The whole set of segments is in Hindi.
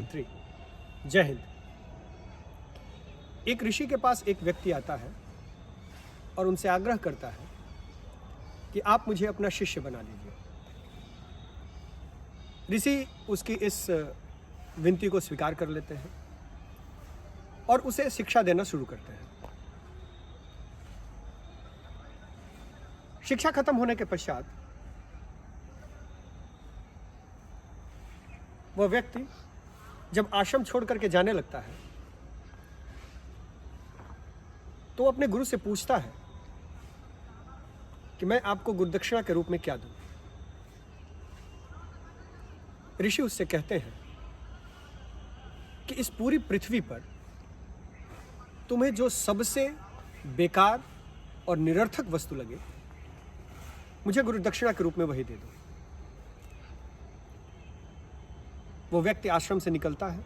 3। जय हिंद। एक ऋषि के पास एक व्यक्ति आता है और उनसे आग्रह करता है कि आप मुझे अपना शिष्य बना लीजिए। ऋषि उसकी इस विनती को स्वीकार कर लेते हैं और उसे शिक्षा देना शुरू करते हैं। शिक्षा खत्म होने के पश्चात वह व्यक्ति जब आश्रम छोड़ करके जाने लगता है तो अपने गुरु से पूछता है कि मैं आपको गुरुदक्षिणा के रूप में क्या दूं। ऋषि उससे कहते हैं कि इस पूरी पृथ्वी पर तुम्हें जो सबसे बेकार और निरर्थक वस्तु लगे मुझे गुरुदक्षिणा के रूप में वही दे दो। वो व्यक्ति आश्रम से निकलता है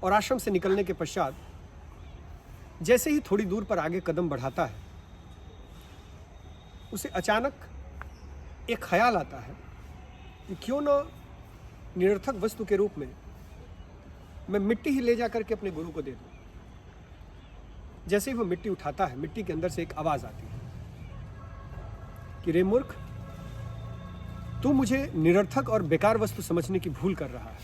और आश्रम से निकलने के पश्चात जैसे ही थोड़ी दूर पर आगे कदम बढ़ाता है उसे अचानक एक ख्याल आता है कि क्यों ना निरर्थक वस्तु के रूप में मैं मिट्टी ही ले जाकर के अपने गुरु को दे दूं। जैसे ही वो मिट्टी उठाता है मिट्टी के अंदर से एक आवाज आती है कि रे मूर्ख, तू मुझे निरर्थक और बेकार वस्तु समझने की भूल कर रहा है।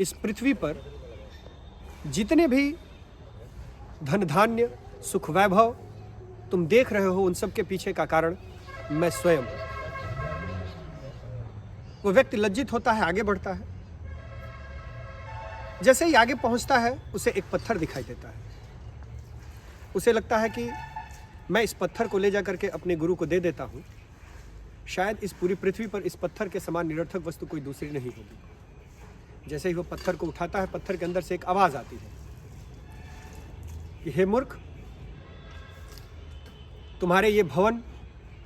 इस पृथ्वी पर जितने भी धन धान्य सुख वैभव तुम देख रहे हो उन सब के पीछे का कारण मैं स्वयं हूं। वो व्यक्ति लज्जित होता है, आगे बढ़ता है। जैसे ही आगे पहुंचता है उसे एक पत्थर दिखाई देता है। उसे लगता है कि मैं इस पत्थर को ले जाकर के अपने गुरु को दे देता हूं, शायद इस पूरी पृथ्वी पर इस पत्थर के समान निरर्थक वस्तु कोई दूसरी नहीं होगी। जैसे ही वो पत्थर को उठाता है पत्थर के अंदर से एक आवाज आती है कि हे मूर्ख, तुम्हारे ये भवन,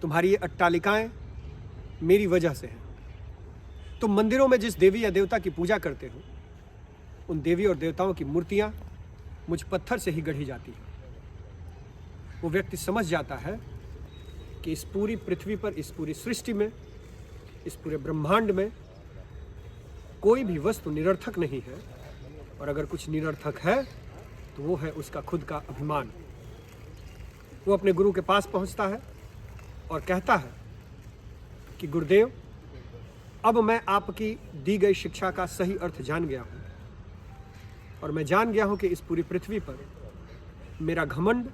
तुम्हारी ये अट्टालिकाएं मेरी वजह से हैं। तुम मंदिरों में जिस देवी या देवता की पूजा करते हो उन देवी और देवताओं की मूर्तियां मुझ पत्थर से ही गढ़ी जाती हैं। वो व्यक्ति समझ जाता है कि इस पूरी पृथ्वी पर, इस पूरी सृष्टि में, इस पूरे ब्रह्मांड में कोई भी वस्तु निरर्थक नहीं है और अगर कुछ निरर्थक है तो वो है उसका खुद का अभिमान। वो अपने गुरु के पास पहुंचता है और कहता है कि गुरुदेव, अब मैं आपकी दी गई शिक्षा का सही अर्थ जान गया हूं और मैं जान गया हूं कि इस पूरी पृथ्वी पर मेरा घमंड,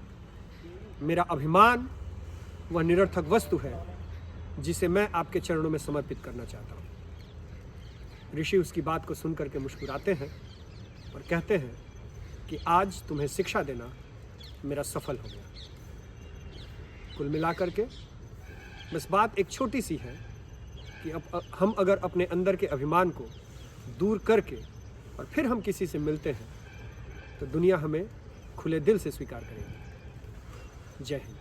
मेरा अभिमान वह निरर्थक वस्तु है जिसे मैं आपके चरणों में समर्पित करना चाहता हूं। ऋषि उसकी बात को सुनकर के मुस्कुराते हैं और कहते हैं कि आज तुम्हें शिक्षा देना मेरा सफल हो गया। कुल मिलाकर के बस बात एक छोटी सी है कि अब हम अगर अपने अंदर के अभिमान को दूर करके और फिर हम किसी से मिलते हैं तो दुनिया हमें खुले दिल से स्वीकार करेगी। जय हिंद।